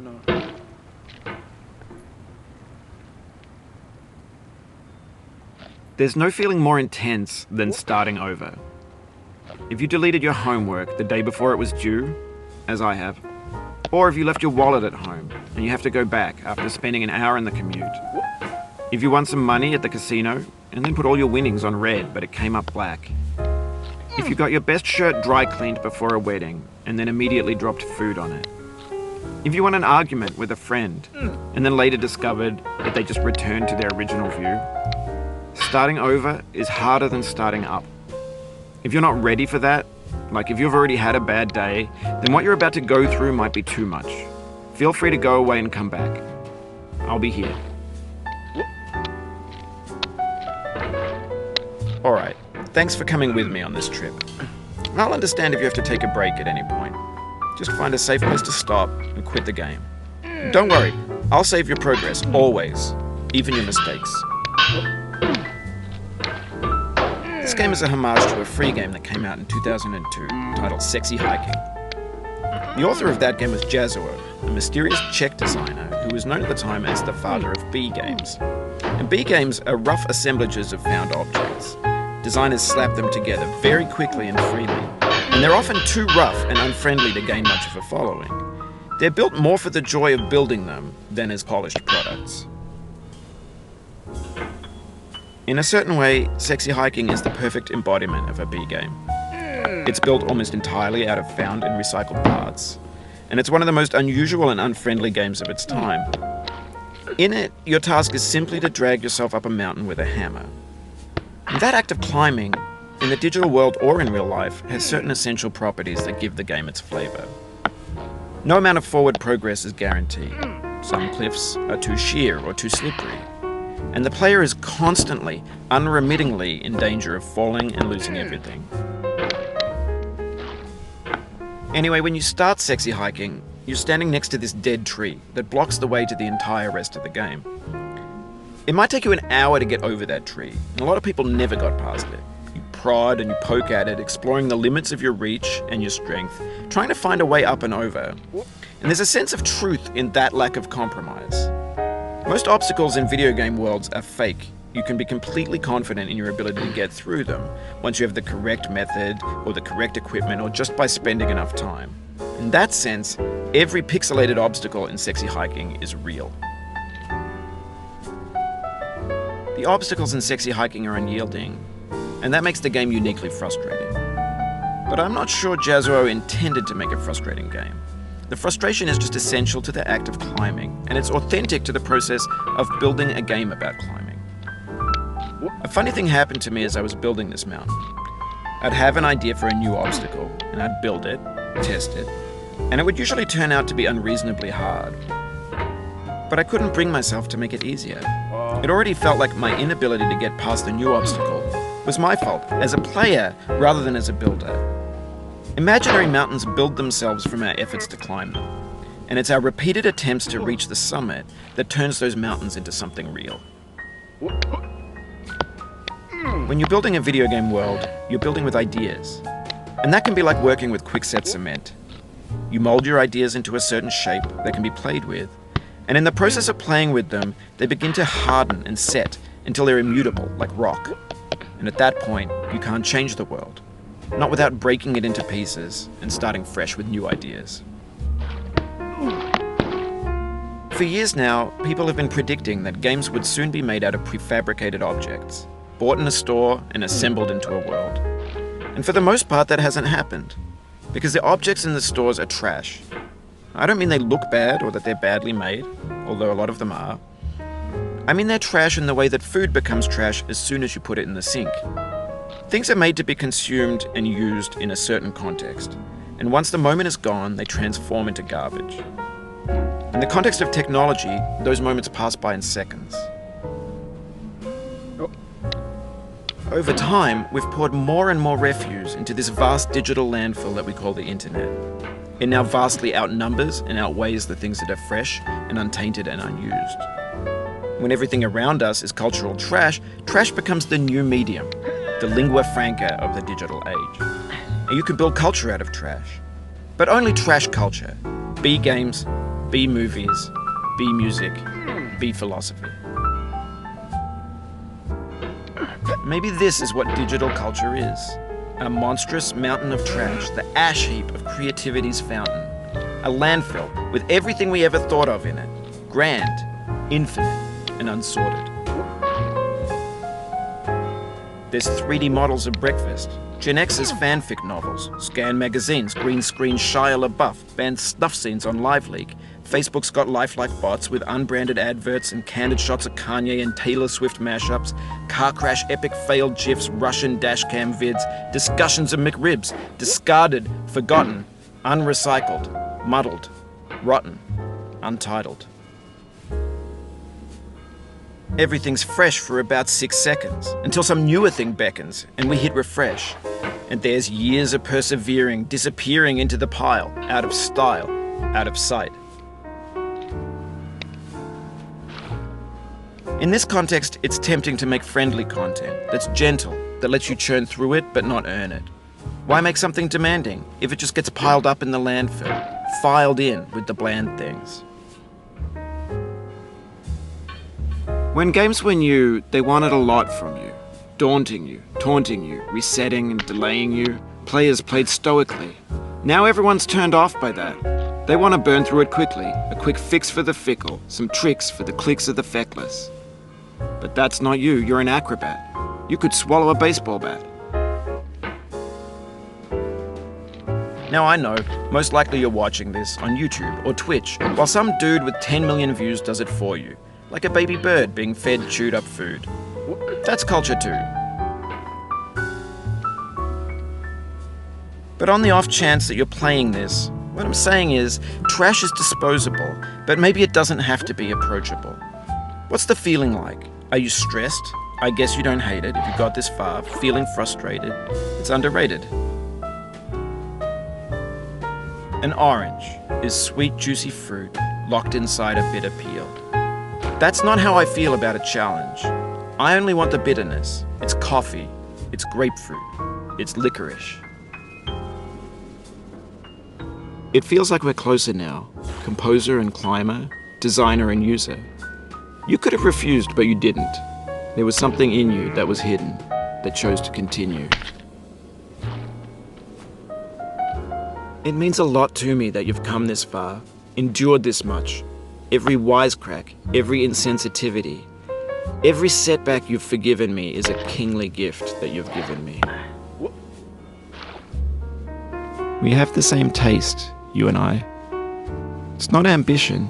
no. There's no feeling more intense than starting over. If you deleted your homework the day before it was due, as I have, or if you left your wallet at home and you have to go back after spending an hour in the commute. If you won some money at the casino and then put all your winnings on red but it came up black. If you got your best shirt dry cleaned before a wedding and then immediately dropped food on it. If you won an argument with a friend and then later discovered that they just returned to their original view. Starting over is harder than starting up. If you're not ready for that, like if you've already had a bad day, then what you're about to go through might be too much. Feel free to go away and come back. I'll be here. Alright, thanks for coming with me on this trip. I'll understand if you have to take a break at any point. Just find a safe place to stop and quit the game. Don't worry, I'll save your progress, always, even your mistakes. This game is a homage to a free game that came out in 2002, titled Sexy Hiking. The author of that game was Jazuo, a mysterious Czech designer who was known at the time as the father of B games. And B games are rough assemblages of found objects. Designers slap them together very quickly and freely, and they're often too rough and unfriendly to gain much of a following. They're built more for the joy of building them than as polished products. In a certain way, Sexy Hiking is the perfect embodiment of a B game. It's built almost entirely out of found and recycled parts, and it's one of the most unusual and unfriendly games of its time. In it, your task is simply to drag yourself up a mountain with a hammer. And that act of climbing, in the digital world or in real life, has certain essential properties that give the game its flavor. No amount of forward progress is guaranteed. Some cliffs are too sheer or too slippery. And the player is constantly, unremittingly in danger of falling and losing everything. Anyway, when you start Sexy Hiking, you're standing next to this dead tree that blocks the way to the entire rest of the game. It might take you an hour to get over that tree, and a lot of people never got past it. You prod and you poke at it, exploring the limits of your reach and your strength, trying to find a way up and over. And there's a sense of truth in that lack of compromise. Most obstacles in video game worlds are fake. You can be completely confident in your ability to get through them once you have the correct method or the correct equipment or just by spending enough time. In that sense, every pixelated obstacle in Sexy Hiking is real. The obstacles in Sexy Hiking are unyielding, and that makes the game uniquely frustrating. But I'm not sure Jazuo intended to make a frustrating game. The frustration is just essential to the act of climbing, and it's authentic to the process of building a game about climbing. A funny thing happened to me as I was building this mountain. I'd have an idea for a new obstacle, and I'd build it, test it, and it would usually turn out to be unreasonably hard. But I couldn't bring myself to make it easier. It already felt like my inability to get past the new obstacle was my fault as a player rather than as a builder. Imaginary mountains build themselves from our efforts to climb them, and it's our repeated attempts to reach the summit that turns those mountains into something real. When you're building a video game world, you're building with ideas, and that can be like working with quickset cement. You mold your ideas into a certain shape that can be played with, and in the process of playing with them, they begin to harden and set until they're immutable, like rock. And at that point, you can't change the world. Not without breaking it into pieces and starting fresh with new ideas. For years now, people have been predicting that games would soon be made out of prefabricated objects, bought in a store and assembled into a world. And for the most part, that hasn't happened, because the objects in the stores are trash. I don't mean they look bad or that they're badly made, although a lot of them are. I mean they're trash in the way that food becomes trash as soon as you put it in the sink. Things are made to be consumed and used in a certain context, and once the moment is gone, they transform into garbage. In the context of technology, those moments pass by in seconds. Over time, we've poured more and more refuse into this vast digital landfill that we call the internet. It now vastly outnumbers and outweighs the things that are fresh and untainted and unused. When everything around us is cultural trash, trash becomes the new medium, the lingua franca of the digital age. And you can build culture out of trash. But only trash culture. B games B movies, B music, B philosophy. Maybe this is what digital culture is. A monstrous mountain of trash, the ash heap of creativity's fountain. A landfill with everything we ever thought of in it. Grand, infinite, and unsorted. There's 3D models of breakfast, Gen X's fanfic novels, scan magazines, green screen Shia LaBeouf, banned snuff scenes on LiveLeak. Facebook's got lifelike bots with unbranded adverts and candid shots of Kanye and Taylor Swift mashups, car crash epic failed GIFs, Russian dashcam vids, discussions of McRibs, discarded, forgotten, unrecycled, muddled, rotten, untitled. Everything's fresh for about 6 seconds, until some newer thing beckons, and we hit refresh. And there's years of persevering, disappearing into the pile, out of style, out of sight. In this context, it's tempting to make friendly content that's gentle, that lets you churn through it but not earn it. Why make something demanding if it just gets piled up in the landfill, filed in with the bland things? When games were new, they wanted a lot from you. Daunting you, taunting you, resetting and delaying you. Players played stoically. Now everyone's turned off by that. They want to burn through it quickly, a quick fix for the fickle, some tricks for the clicks of the feckless. But that's not you, you're an acrobat. You could swallow a baseball bat. Now I know, most likely you're watching this on YouTube or Twitch, while some dude with 10 million views does it for you. Like a baby bird being fed chewed up food. That's culture too. But on the off chance that you're playing this, what I'm saying is, trash is disposable, but maybe it doesn't have to be approachable. What's the feeling like? Are you stressed? I guess you don't hate it if you got this far. Feeling frustrated? It's underrated. An orange is sweet, juicy fruit locked inside a bitter peel. That's not how I feel about a challenge. I only want the bitterness. It's coffee. It's grapefruit. It's licorice. It feels like we're closer now. Composer and climber, designer and user. You could have refused, but you didn't. There was something in you that was hidden, that chose to continue. It means a lot to me that you've come this far, endured this much. Every wisecrack, every insensitivity, every setback you've forgiven me is a kingly gift that you've given me. We have the same taste, you and I. It's not ambition,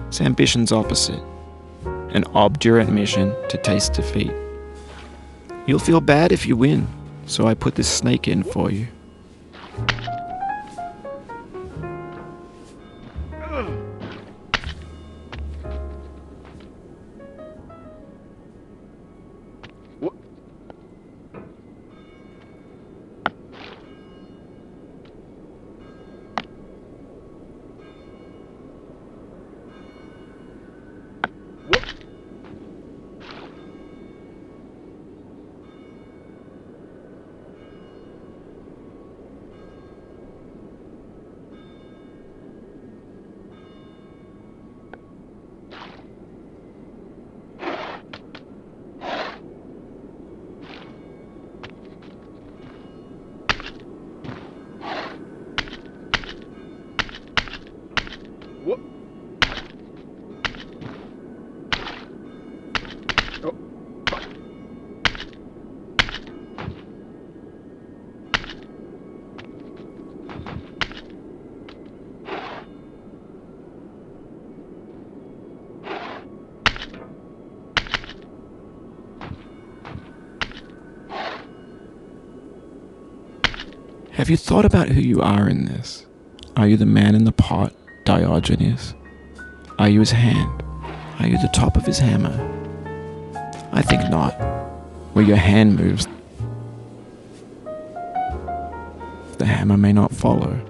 it's ambition's opposite. An obdurate mission to taste defeat. You'll feel bad if you win, so I put this snake in for you. Have you thought about who you are in this? Are you the man in the pot, Diogenes? Are you his hand? Are you the top of his hammer? I think not. Where your hand moves, the hammer may not follow,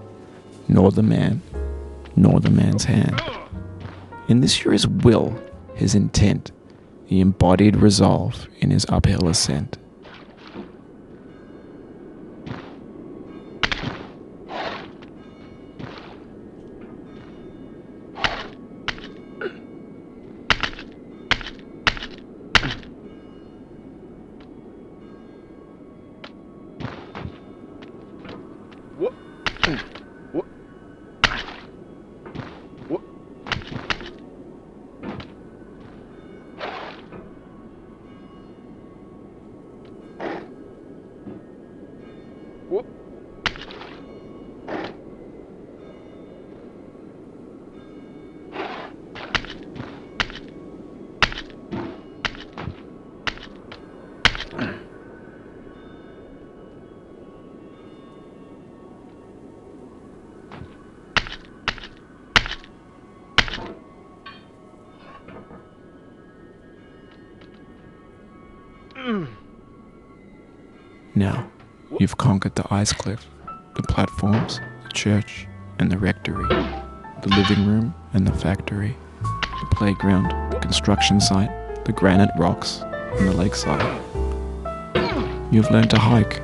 nor the man, nor the man's hand. In this you're his will, his intent, the embodied resolve in his uphill ascent. Now, you've conquered the ice cliff, the platforms, the church, and the rectory, the living room and the factory, the playground, the construction site, the granite rocks, and the lakeside. You've learned to hike.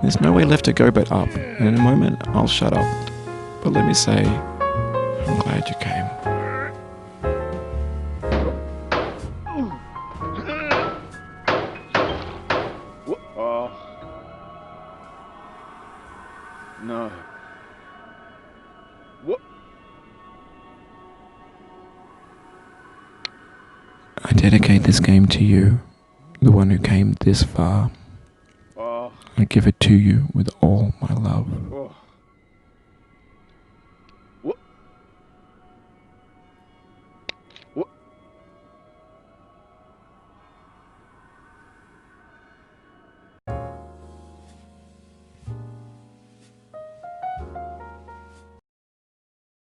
There's no way left to go but up, and in a moment I'll shut up. But let me say, I'm glad you came. Oh. No. What? I dedicate this game to you, the one who came this far. Oh. I give it to you with all my love. Oh.